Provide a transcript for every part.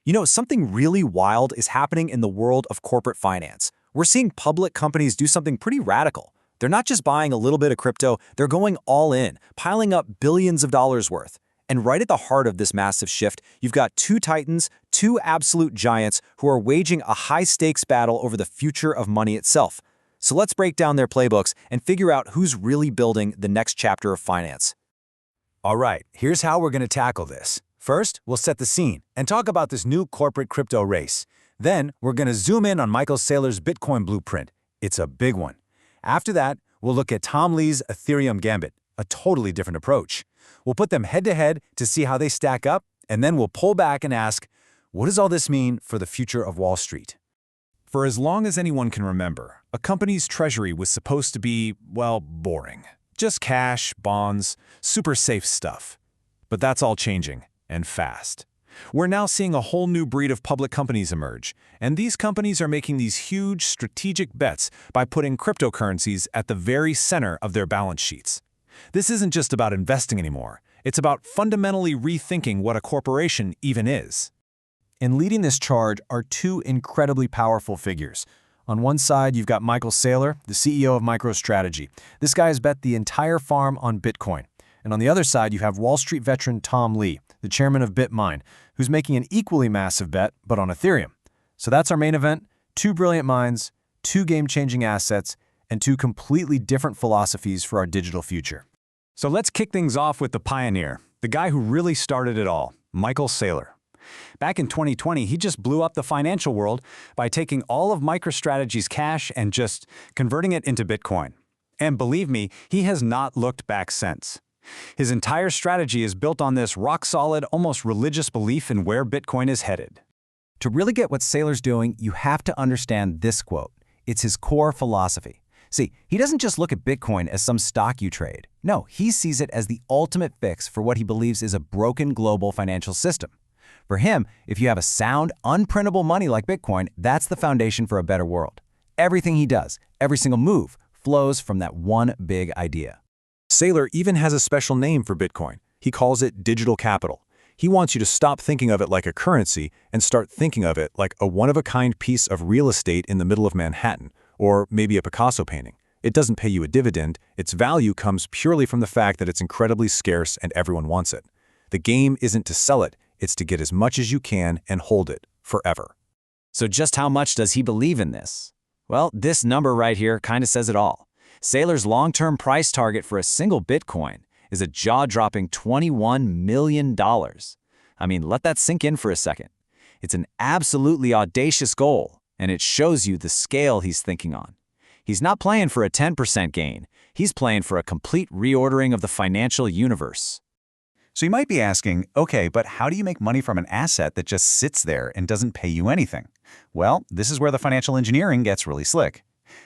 You know, something really wild is happening in the world of corporate finance. We're seeing public companies do something pretty radical. They're not just buying a little bit of crypto, they're going all in, piling up billions of dollars worth. And right at the heart of this massive shift, you've got two titans, two absolute giants who are waging a high-stakes battle over the future of money itself. So let's break down their playbooks and figure out who's really building the next chapter of finance. All right, here's how we're going to tackle this. First, we'll set the scene and talk about this new corporate crypto race. Then, we're going to zoom in on Michael Saylor's Bitcoin blueprint. It's a big one. After that, we'll look at Tom Lee's Ethereum gambit, a totally different approach. We'll put them head-to-head to see how they stack up, and then we'll pull back and ask, what does all this mean for the future of Wall Street? For as long as anyone can remember, a company's treasury was supposed to be, well, boring. Just cash, bonds, super safe stuff. But that's all changing, and fast. We're now seeing a whole new breed of public companies emerge, and these companies are making these huge strategic bets by putting cryptocurrencies at the very center of their balance sheets. This isn't just about investing anymore. It's about fundamentally rethinking what a corporation even is. And leading this charge are two incredibly powerful figures. On one side, you've got Michael Saylor, the CEO of MicroStrategy. This guy has bet the entire farm on Bitcoin. And on the other side, you have Wall Street veteran Tom Lee, the chairman of BitMine, who's making an equally massive bet, but on Ethereum. So that's our main event: two brilliant minds, two game-changing assets, and two completely different philosophies for our digital future. So let's kick things off with the pioneer, the guy who really started it all, Michael Saylor. Back in 2020, he just blew up the financial world by taking all of MicroStrategy's cash and just converting it into Bitcoin. And believe me, he has not looked back since. His entire strategy is built on this rock-solid, almost religious belief in where Bitcoin is headed. To really get what Saylor's doing, you have to understand this quote. It's his core philosophy. See, he doesn't just look at Bitcoin as some stock you trade. No, he sees it as the ultimate fix for what he believes is a broken global financial system. For him, if you have a sound, unprintable money like Bitcoin, that's the foundation for a better world. Everything he does, every single move, flows from that one big idea. Saylor even has a special name for Bitcoin. He calls it digital capital. He wants you to stop thinking of it like a currency and start thinking of it like a one-of-a-kind piece of real estate in the middle of Manhattan, or maybe a Picasso painting. It doesn't pay you a dividend. Its value comes purely from the fact that it's incredibly scarce and everyone wants it. The game isn't to sell it, it's to get as much as you can and hold it forever. So just how much does he believe in this? Well, this number right here kind of says it all. Saylor's long-term price target for a single Bitcoin is a jaw-dropping $21 million. I mean, let that sink in for a second. It's an absolutely audacious goal, and it shows you the scale he's thinking on. He's not playing for a 10% gain. He's playing for a complete reordering of the financial universe. So you might be asking, okay, but how do you make money from an asset that just sits there and doesn't pay you anything? Well, this is where the financial engineering gets really slick.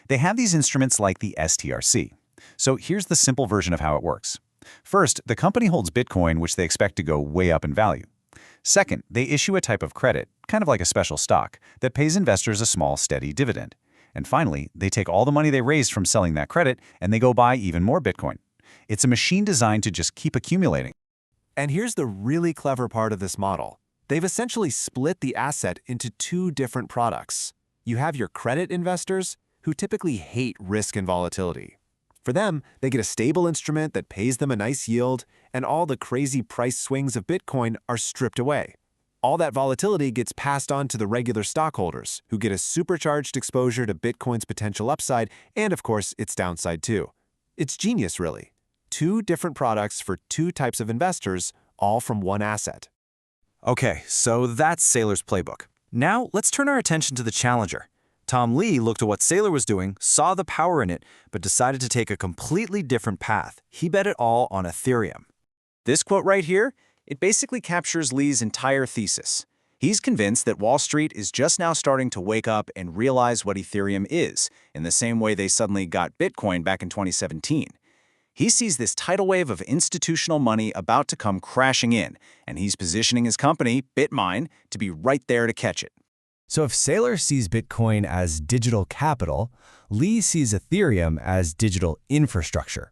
They have these instruments like the STRC. So here's the simple version of how it works. First, the company holds Bitcoin, which they expect to go way up in value. Second, they issue a type of credit, kind of like a special stock, that pays investors a small, steady dividend. And finally, they take all the money they raised from selling that credit and they go buy even more Bitcoin. It's a machine designed to just keep accumulating. And here's the really clever part of this model. They've essentially split the asset into two different products. You have your credit investors, who typically hate risk and volatility. For them, they get a stable instrument that pays them a nice yield, and all the crazy price swings of Bitcoin are stripped away. All that volatility gets passed on to the regular stockholders, who get a supercharged exposure to Bitcoin's potential upside and, of course, its downside too. It's genius, really. Two different products for two types of investors, all from one asset. Okay, so that's Saylor's playbook. Now, let's turn our attention to the challenger. Tom Lee looked at what Saylor was doing, saw the power in it, but decided to take a completely different path. He bet it all on Ethereum. This quote right here, it basically captures Lee's entire thesis. He's convinced that Wall Street is just now starting to wake up and realize what Ethereum is, in the same way they suddenly got Bitcoin back in 2017. He sees this tidal wave of institutional money about to come crashing in, and he's positioning his company, BitMine, to be right there to catch it. So if Saylor sees Bitcoin as digital capital, Lee sees Ethereum as digital infrastructure.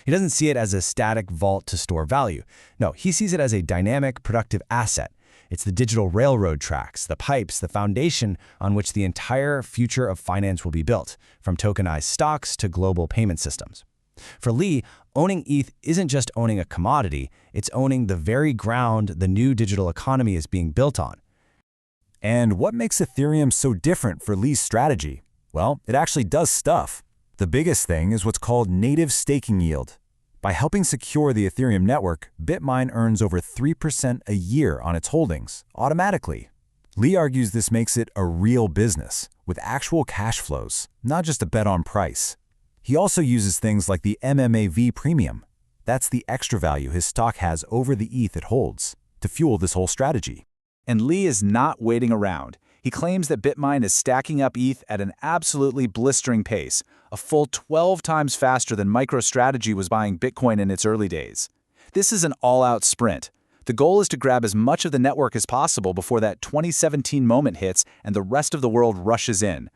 He doesn't see it as a static vault to store value. No, he sees it as a dynamic, productive asset. It's the digital railroad tracks, the pipes, the foundation on which the entire future of finance will be built, from tokenized stocks to global payment systems. For Lee, owning ETH isn't just owning a commodity, it's owning the very ground the new digital economy is being built on. And what makes Ethereum so different for Lee's strategy? Well, it actually does stuff. The biggest thing is what's called native staking yield. By helping secure the Ethereum network, BitMine earns over 3% a year on its holdings, automatically. Lee argues this makes it a real business, with actual cash flows, not just a bet on price. He also uses things like the MMAV premium. That's the extra value his stock has over the ETH it holds, to fuel this whole strategy. And Lee is not waiting around. He claims that BitMine is stacking up ETH at an absolutely blistering pace, a full 12 times faster than MicroStrategy was buying Bitcoin in its early days. This is an all-out sprint. The goal is to grab as much of the network as possible before that 2017 moment hits and the rest of the world rushes in.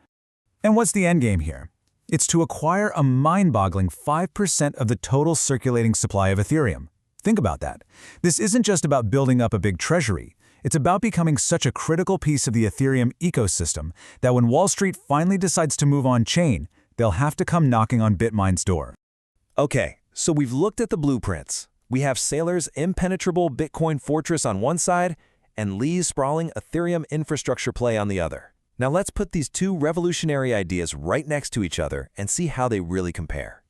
And what's the endgame here? It's to acquire a mind-boggling 5% of the total circulating supply of Ethereum. Think about that. This isn't just about building up a big treasury. It's about becoming such a critical piece of the Ethereum ecosystem that when Wall Street finally decides to move on-chain, they'll have to come knocking on BitMine's door. Okay, so we've looked at the blueprints. We have Saylor's impenetrable Bitcoin fortress on one side and Lee's sprawling Ethereum infrastructure play on the other. Now let's put these two revolutionary ideas right next to each other and see how they really compare.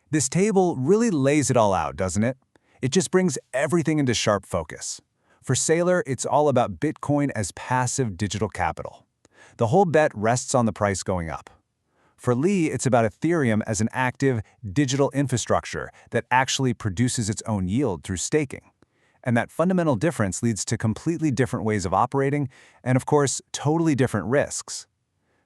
This table really lays it all out, doesn't it? It just brings everything into sharp focus. For Saylor, it's all about Bitcoin as passive digital capital. The whole bet rests on the price going up. For Lee, it's about Ethereum as an active digital infrastructure that actually produces its own yield through staking. And that fundamental difference leads to completely different ways of operating and, of course, totally different risks.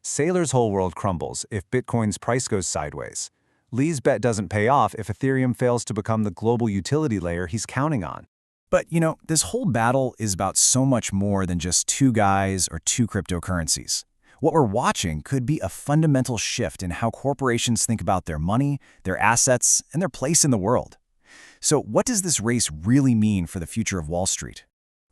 Saylor's whole world crumbles if Bitcoin's price goes sideways. Lee's bet doesn't pay off if Ethereum fails to become the global utility layer he's counting on. But, this whole battle is about so much more than just two guys or two cryptocurrencies. What we're watching could be a fundamental shift in how corporations think about their money, their assets, and their place in the world. So what does this race really mean for the future of Wall Street?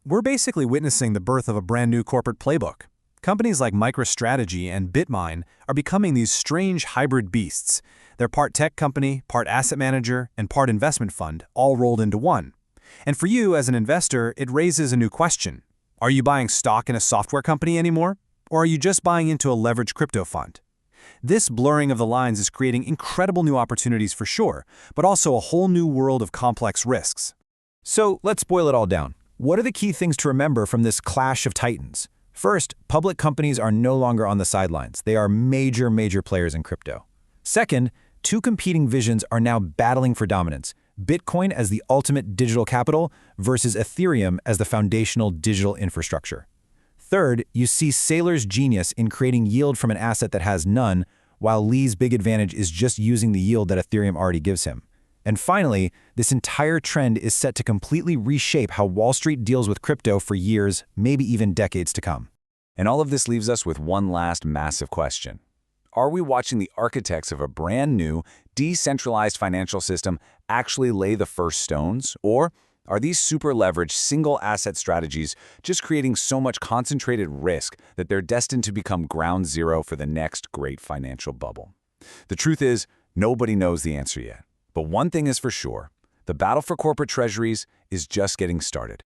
We're basically witnessing the birth of a brand new corporate playbook. Companies like MicroStrategy and BitMine are becoming these strange hybrid beasts. They're part tech company, part asset manager, and part investment fund, all rolled into one. And for you as an investor, it raises a new question. Are you buying stock in a software company anymore? Or are you just buying into a leveraged crypto fund? This blurring of the lines is creating incredible new opportunities for sure, but also a whole new world of complex risks. So let's boil it all down. What are the key things to remember from this clash of titans? First, public companies are no longer on the sidelines. They are major players in crypto. Second, two competing visions are now battling for dominance. Bitcoin as the ultimate digital capital versus Ethereum as the foundational digital infrastructure. Third, you see Saylor's genius in creating yield from an asset that has none, while Lee's big advantage is just using the yield that Ethereum already gives him. And finally, this entire trend is set to completely reshape how Wall Street deals with crypto for years, maybe even decades to come. And all of this leaves us with one last massive question. Are we watching the architects of a brand new, decentralized financial system actually lay the first stones? Or are these super leveraged single asset strategies just creating so much concentrated risk that they're destined to become ground zero for the next great financial bubble? The truth is, nobody knows the answer yet. But one thing is for sure, the battle for corporate treasuries is just getting started.